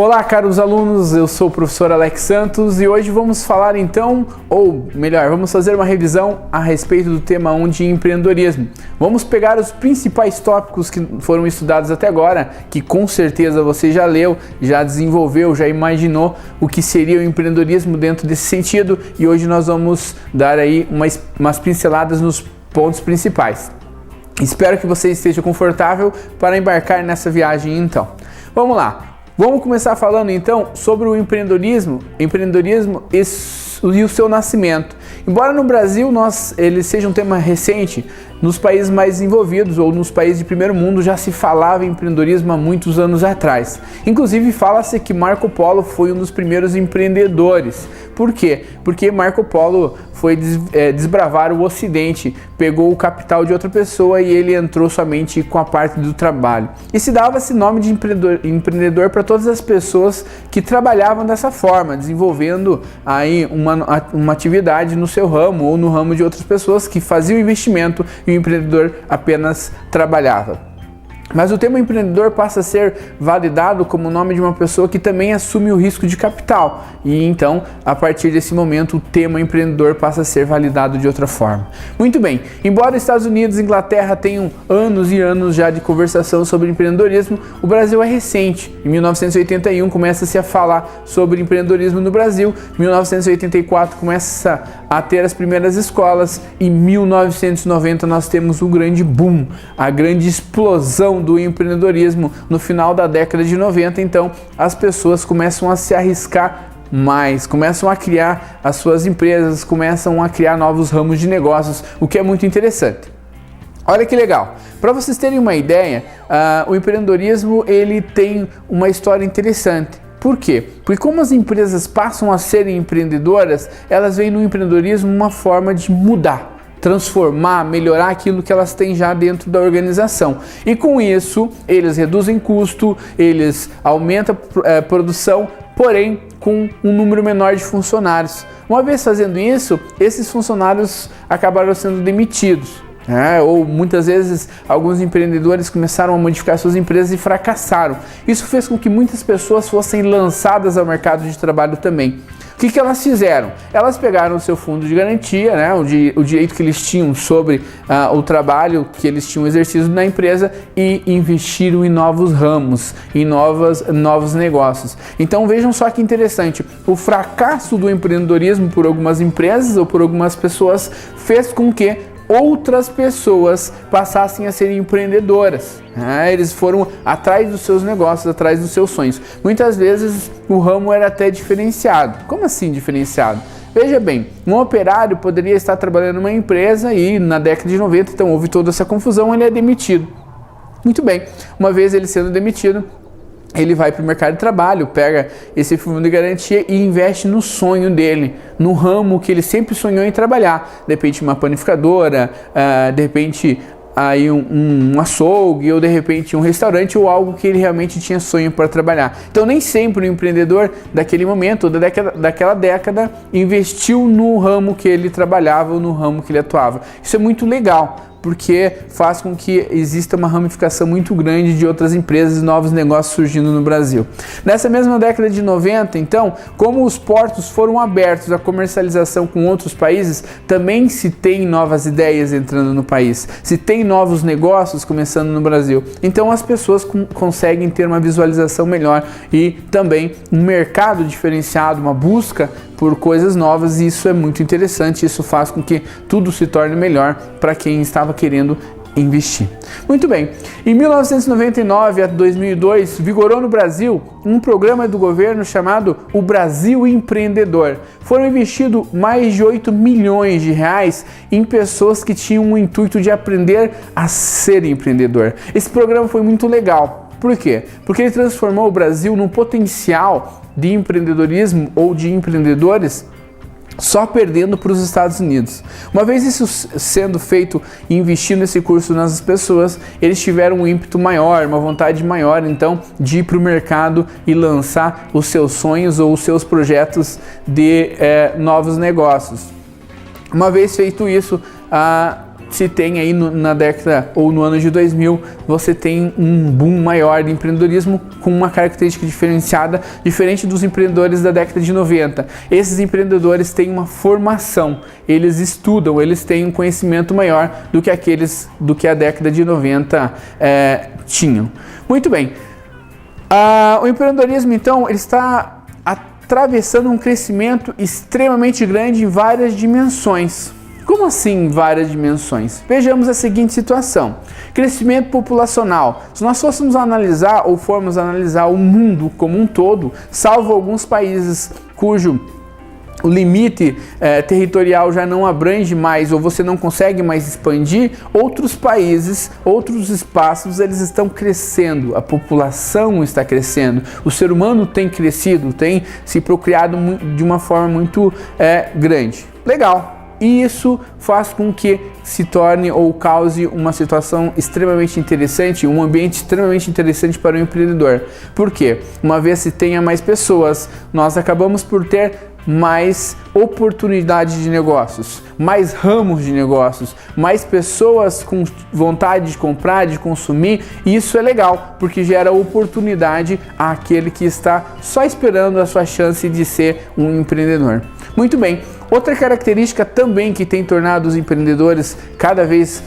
Olá, caros alunos, eu sou o professor Alex Santos e hoje vamos falar então, ou melhor, vamos fazer uma revisão a respeito do tema 1 de empreendedorismo. Vamos pegar os principais tópicos que foram estudados até agora, que com certeza você já leu, já desenvolveu, já imaginou o que seria o empreendedorismo dentro desse sentido, e hoje nós vamos dar aí umas pinceladas nos pontos principais. Espero que você esteja confortável para embarcar nessa viagem então. Vamos lá. Vamos começar falando então sobre o empreendedorismo e o seu nascimento. Embora no Brasil ele seja um tema recente, nos países mais desenvolvidos ou nos países de primeiro mundo já se falava em empreendedorismo há muitos anos atrás. Inclusive fala-se que Marco Polo foi um dos primeiros empreendedores. Por quê? Porque Marco Polo foi desbravar o Ocidente, pegou o capital de outra pessoa e ele entrou somente com a parte do trabalho. E se dava esse nome de empreendedor para todas as pessoas que trabalhavam dessa forma, desenvolvendo aí uma atividade no seu ramo ou no ramo de outras pessoas que faziam investimento e o empreendedor apenas trabalhava. Mas o termo empreendedor passa a ser validado como o nome de uma pessoa que também assume o risco de capital. E então, a partir desse momento, o tema empreendedor passa a ser validado de outra forma. Muito bem, embora Estados Unidos e Inglaterra tenham anos e anos já de conversação sobre empreendedorismo, o Brasil é recente. Em 1981 começa-se a falar sobre empreendedorismo no Brasil, em 1984 começa a ter as primeiras escolas, e em 1990 nós temos o grande boom, a grande explosão do empreendedorismo no final da década de 90, então as pessoas começam a se arriscar mais, começam a criar as suas empresas, começam a criar novos ramos de negócios, o que é muito interessante. Olha que legal! Para vocês terem uma ideia, o empreendedorismo ele tem uma história interessante. Por quê? Porque como as empresas passam a serem empreendedoras, elas veem no empreendedorismo uma forma de mudar, transformar, melhorar aquilo que elas têm já dentro da organização. E com isso, eles reduzem custo, eles aumentam a produção, porém com um número menor de funcionários. Uma vez fazendo isso, esses funcionários acabaram sendo demitidos. Ou muitas vezes alguns empreendedores começaram a modificar suas empresas e fracassaram. Isso fez com que muitas pessoas fossem lançadas ao mercado de trabalho também. O que elas fizeram? Elas pegaram o seu fundo de garantia, o direito que eles tinham sobre o trabalho que eles tinham exercido na empresa, e investiram em novos ramos, em novos negócios. Então vejam só que interessante, o fracasso do empreendedorismo por algumas empresas ou por algumas pessoas fez com que outras pessoas passassem a ser empreendedoras. Eles foram atrás dos seus negócios, atrás dos seus sonhos. Muitas vezes o ramo era até diferenciado. Como assim diferenciado? Veja bem, um operário poderia estar trabalhando numa empresa e na década de 90, então houve toda essa confusão, ele é demitido. Muito bem, uma vez ele sendo demitido, ele vai para o mercado de trabalho, pega esse fundo de garantia e investe no sonho dele, no ramo que ele sempre sonhou em trabalhar. De repente uma panificadora, de repente aí um açougue, ou de repente um restaurante, ou algo que ele realmente tinha sonho para trabalhar. Então nem sempre o empreendedor daquele momento, ou daquela década, investiu no ramo que ele trabalhava ou no ramo que ele atuava. Isso é muito legal, porque faz com que exista uma ramificação muito grande de outras empresas e novos negócios surgindo no Brasil. Nessa mesma década de 90, então, como os portos foram abertos à comercialização com outros países, também se tem novas ideias entrando no país, se tem novos negócios começando no Brasil. Então as pessoas conseguem ter uma visualização melhor e também um mercado diferenciado, uma busca por coisas novas, e isso é muito interessante. Isso faz com que tudo se torne melhor para quem estava querendo investir. Muito bem, em 1999 a 2002 vigorou no Brasil um programa do governo chamado o Brasil Empreendedor. Foram investidos mais de 8 milhões de reais em pessoas que tinham o intuito de aprender a ser empreendedor. Esse programa foi muito legal. Por quê? Porque ele transformou o Brasil num potencial de empreendedorismo ou de empreendedores, só perdendo para os Estados Unidos. Uma vez isso sendo feito e investindo esse curso nas pessoas, eles tiveram um ímpeto maior, uma vontade maior, então, de ir para o mercado e lançar os seus sonhos ou os seus projetos de novos negócios. Uma vez feito isso, se tem aí na década ou no ano de 2000, você tem um boom maior de empreendedorismo com uma característica diferenciada, diferente dos empreendedores da década de 90. Esses empreendedores têm uma formação, eles estudam, eles têm um conhecimento maior do que a década de 90 tinham. Muito bem. O empreendedorismo, então, ele está atravessando um crescimento extremamente grande em várias dimensões. Como assim várias dimensões? Vejamos a seguinte situação. Crescimento populacional. Se nós fôssemos analisar ou formos analisar o mundo como um todo, salvo alguns países cujo o limite territorial já não abrange mais ou você não consegue mais expandir, outros países, outros espaços, eles estão crescendo, a população está crescendo, o ser humano tem crescido, tem se procriado de uma forma muito grande. Legal. E isso faz com que se torne ou cause uma situação extremamente interessante, um ambiente extremamente interessante para o empreendedor. Por quê? Uma vez se tenha mais pessoas, nós acabamos por ter mais oportunidades de negócios, mais ramos de negócios, mais pessoas com vontade de comprar, de consumir, e isso é legal, porque gera oportunidade àquele que está só esperando a sua chance de ser um empreendedor. Muito bem. Outra característica também que tem tornado os empreendedores cada vez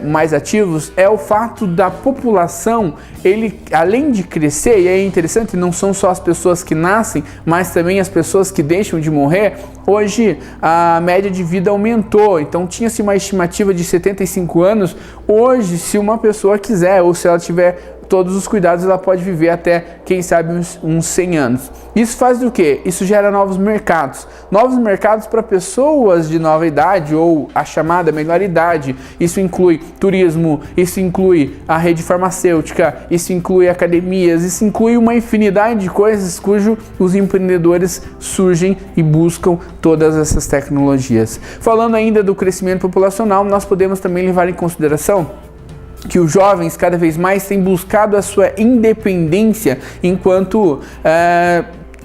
mais ativos é o fato da população, ele além de crescer, e é interessante, não são só as pessoas que nascem, mas também as pessoas que deixam de morrer. Hoje a média de vida aumentou, então tinha-se uma estimativa de 75 anos, hoje se uma pessoa quiser ou se ela tiver todos os cuidados, ela pode viver até, quem sabe, uns 100 anos. Isso faz do quê? Isso gera novos mercados para pessoas de nova idade ou a chamada melhor idade. Isso inclui turismo, isso inclui a rede farmacêutica, isso inclui academias, isso inclui uma infinidade de coisas cujo os empreendedores surgem e buscam todas essas tecnologias. Falando ainda do crescimento populacional, nós podemos também levar em consideração que os jovens cada vez mais têm buscado a sua independência enquanto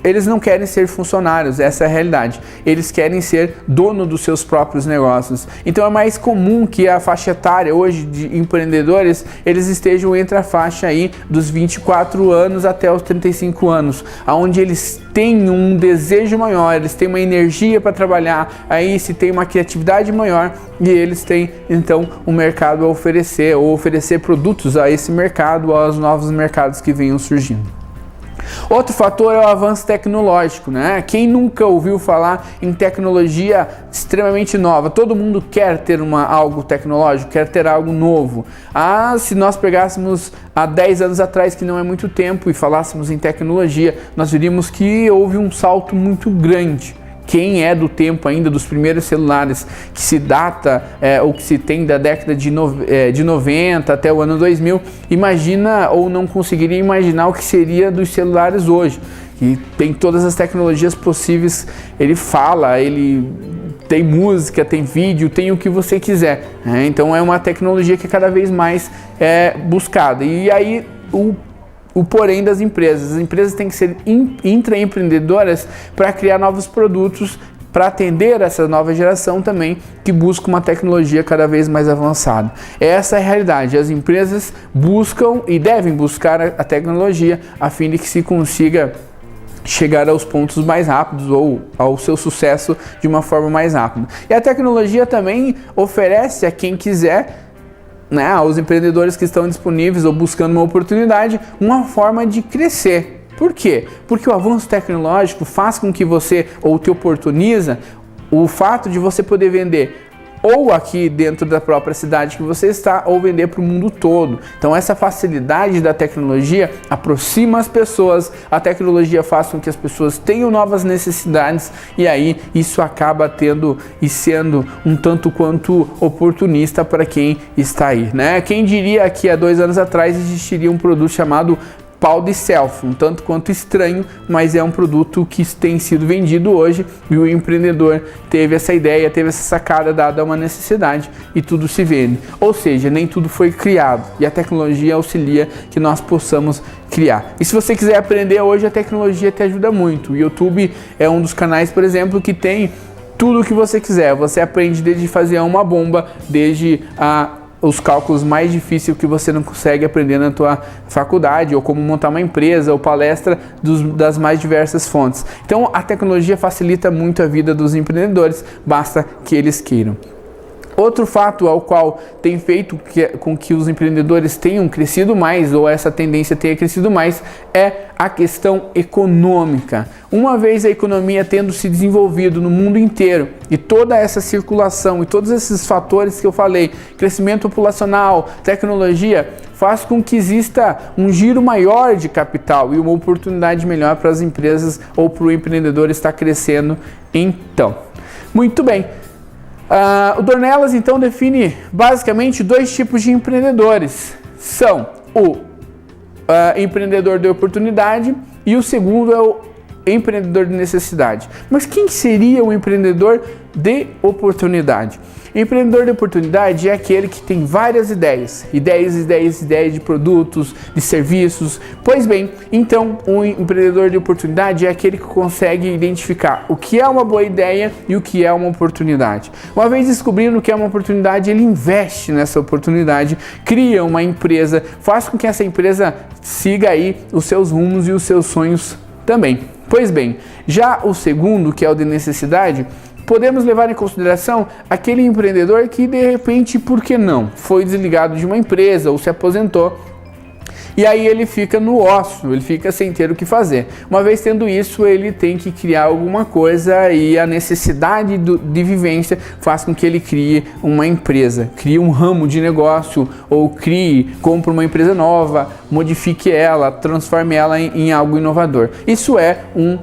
eles não querem ser funcionários, essa é a realidade. Eles querem ser dono dos seus próprios negócios. Então é mais comum que a faixa etária hoje de empreendedores, eles estejam entre a faixa aí dos 24 anos até os 35 anos, onde eles têm um desejo maior, eles têm uma energia para trabalhar, aí se tem uma criatividade maior e eles têm então um mercado a oferecer ou oferecer produtos a esse mercado, aos novos mercados que venham surgindo. Outro fator é o avanço tecnológico, né? Quem nunca ouviu falar em tecnologia extremamente nova? Todo mundo quer ter algo tecnológico, quer ter algo novo. Se nós pegássemos há 10 anos atrás, que não é muito tempo, e falássemos em tecnologia, nós veríamos que houve um salto muito grande. Quem é do tempo ainda dos primeiros celulares que se data ou que se tem da década de 90 até o ano 2000, imagina ou não conseguiria imaginar o que seria dos celulares hoje. E tem todas as tecnologias possíveis, ele fala, ele tem música, tem vídeo, tem o que você quiser. Então é uma tecnologia que cada vez mais é buscada. E aí o porém das empresas. As empresas têm que ser intraempreendedoras para criar novos produtos, para atender essa nova geração também, que busca uma tecnologia cada vez mais avançada. Essa é a realidade. As empresas buscam e devem buscar a tecnologia a fim de que se consiga chegar aos pontos mais rápidos ou ao seu sucesso de uma forma mais rápida. E a tecnologia também oferece a quem quiser, aos empreendedores que estão disponíveis ou buscando uma oportunidade, uma forma de crescer. Por quê? Porque o avanço tecnológico faz com que você, ou te oportuniza, o fato de você poder vender ou aqui dentro da própria cidade que você está, ou vender para o mundo todo. Então essa facilidade da tecnologia aproxima as pessoas, a tecnologia faz com que as pessoas tenham novas necessidades e aí isso acaba tendo e sendo um tanto quanto oportunista para quem está aí, né? Quem diria que há 2 anos atrás existiria um produto chamado pau de selfie, um tanto quanto estranho, mas é um produto que tem sido vendido hoje e o empreendedor teve essa ideia, teve essa sacada dada a uma necessidade e tudo se vende. Ou seja, nem tudo foi criado e a tecnologia auxilia que nós possamos criar. E se você quiser aprender hoje, a tecnologia te ajuda muito. O YouTube é um dos canais, por exemplo, que tem tudo o que você quiser. Você aprende desde fazer uma bomba, desde os cálculos mais difíceis que você não consegue aprender na tua faculdade, ou como montar uma empresa, ou palestra das mais diversas fontes. Então a tecnologia facilita muito a vida dos empreendedores, basta que eles queiram. Outro fato ao qual tem feito com que os empreendedores tenham crescido mais, ou essa tendência tenha crescido mais, é a questão econômica. Uma vez a economia tendo se desenvolvido no mundo inteiro, e toda essa circulação e todos esses fatores que eu falei, crescimento populacional, tecnologia, faz com que exista um giro maior de capital e uma oportunidade melhor para as empresas ou para o empreendedor estar crescendo então. Muito bem. O Dornelas então define basicamente dois tipos de empreendedores. São o empreendedor de oportunidade e o segundo é o empreendedor de necessidade. Mas quem seria o empreendedor de oportunidade? Empreendedor de oportunidade é aquele que tem várias ideias de produtos, de serviços. Pois bem, então o empreendedor de oportunidade é aquele que consegue identificar o que é uma boa ideia e o que é uma oportunidade. Uma vez descobrindo o que é uma oportunidade, ele investe nessa oportunidade, cria uma empresa, faz com que essa empresa siga aí os seus rumos e os seus sonhos também. Pois bem, já o segundo, que é o de necessidade, podemos levar em consideração aquele empreendedor que de repente, por que não, foi desligado de uma empresa ou se aposentou e aí ele fica no ócio, ele fica sem ter o que fazer. Uma vez tendo isso, ele tem que criar alguma coisa e a necessidade de vivência faz com que ele crie uma empresa, crie um ramo de negócio ou compre uma empresa nova, modifique ela, transforme ela em algo inovador. Isso é um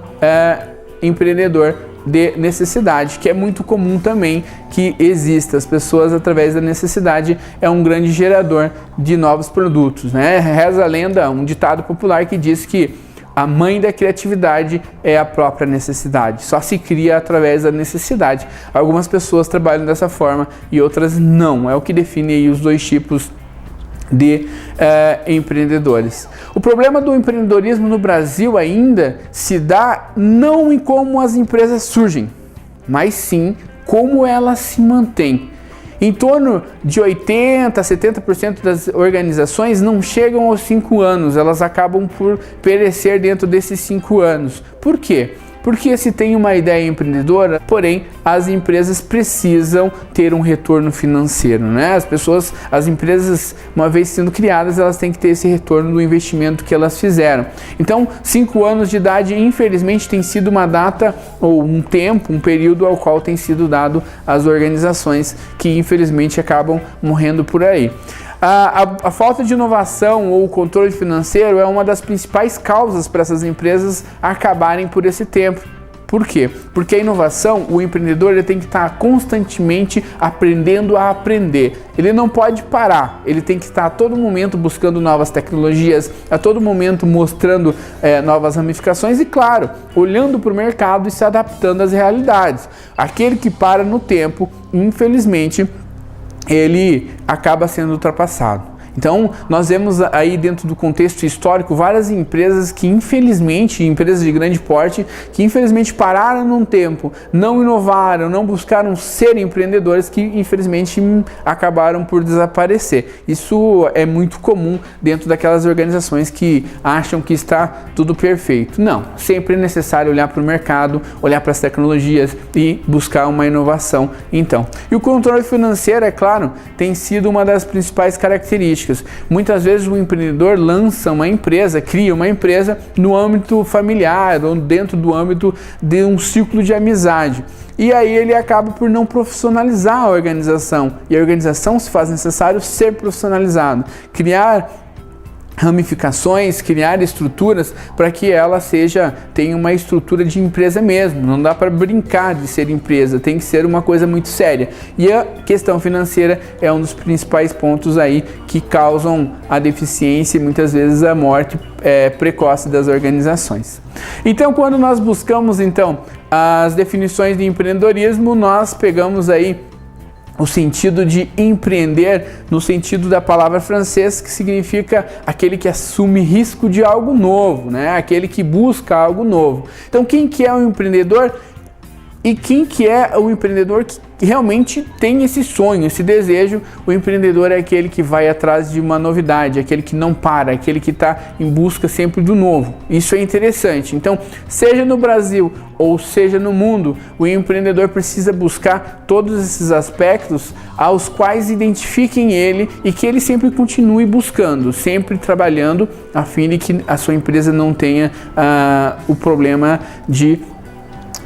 empreendedor de necessidade, que é muito comum também que exista. As pessoas, através da necessidade, é um grande gerador de novos produtos, né? Reza a lenda, um ditado popular que diz que a mãe da criatividade é a própria necessidade. Só se cria através da necessidade. Algumas pessoas trabalham dessa forma e outras não. É o que define aí os dois tipos de empreendedores. O problema do empreendedorismo no Brasil ainda se dá não em como as empresas surgem, mas sim como elas se mantêm. Em torno de 80% a 70% das organizações não chegam aos 5 anos, elas acabam por perecer dentro desses 5 anos. Por quê? Porque se tem uma ideia empreendedora, porém as empresas precisam ter um retorno financeiro, né? As empresas, uma vez sendo criadas, elas têm que ter esse retorno do investimento que elas fizeram. Então, 5 anos de idade, infelizmente, tem sido uma data ou um tempo, um período ao qual tem sido dado às organizações que infelizmente acabam morrendo por aí. A falta de inovação ou controle financeiro é uma das principais causas para essas empresas acabarem por esse tempo. Por quê? Porque a inovação, o empreendedor ele tem que estar constantemente aprendendo a aprender. Ele não pode parar, ele tem que estar a todo momento buscando novas tecnologias, a todo momento mostrando novas ramificações e, claro, olhando para o mercado e se adaptando às realidades. Aquele que para no tempo, infelizmente, ele acaba sendo ultrapassado. Então, nós vemos aí dentro do contexto histórico várias empresas que infelizmente, empresas de grande porte, que infelizmente pararam num tempo, não inovaram, não buscaram ser empreendedores, que infelizmente acabaram por desaparecer. Isso é muito comum dentro daquelas organizações que acham que está tudo perfeito. Não, sempre é necessário olhar para o mercado, olhar para as tecnologias e buscar uma inovação. Então, e o controle financeiro, é claro, tem sido uma das principais características. Muitas vezes o empreendedor lança uma empresa, cria uma empresa no âmbito familiar ou dentro do âmbito de um ciclo de amizade. E aí ele acaba por não profissionalizar a organização. E a organização se faz necessário ser profissionalizado, criar ramificações, criar estruturas para que ela tenha uma estrutura de empresa mesmo. Não dá para brincar de ser empresa, tem que ser uma coisa muito séria. E a questão financeira é um dos principais pontos aí que causam a deficiência e muitas vezes a morte precoce das organizações. Então, quando nós buscamos as definições de empreendedorismo, nós pegamos aí o sentido de empreender no sentido da palavra francês, que significa aquele que assume risco de algo novo, né? Aquele que busca algo novo. Então, quem que é um empreendedor? E quem que é o empreendedor que realmente tem esse sonho, esse desejo? O empreendedor é aquele que vai atrás de uma novidade, aquele que não para, aquele que está em busca sempre do novo. Isso é interessante. Então, seja no Brasil ou seja no mundo, o empreendedor precisa buscar todos esses aspectos aos quais identifiquem ele e que ele sempre continue buscando, sempre trabalhando a fim de que a sua empresa não tenha o problema de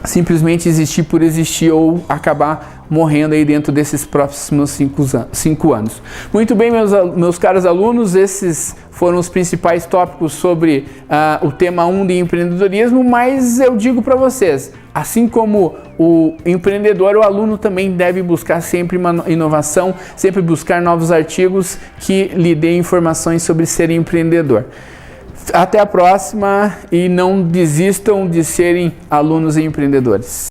simplesmente existir por existir ou acabar morrendo aí dentro desses próximos 5 anos. Muito bem, meus caros alunos, esses foram os principais tópicos sobre o tema 1 de empreendedorismo, mas eu digo para vocês, assim como o empreendedor, o aluno também deve buscar sempre uma inovação, sempre buscar novos artigos que lhe deem informações sobre ser empreendedor. Até a próxima e não desistam de serem alunos e empreendedores.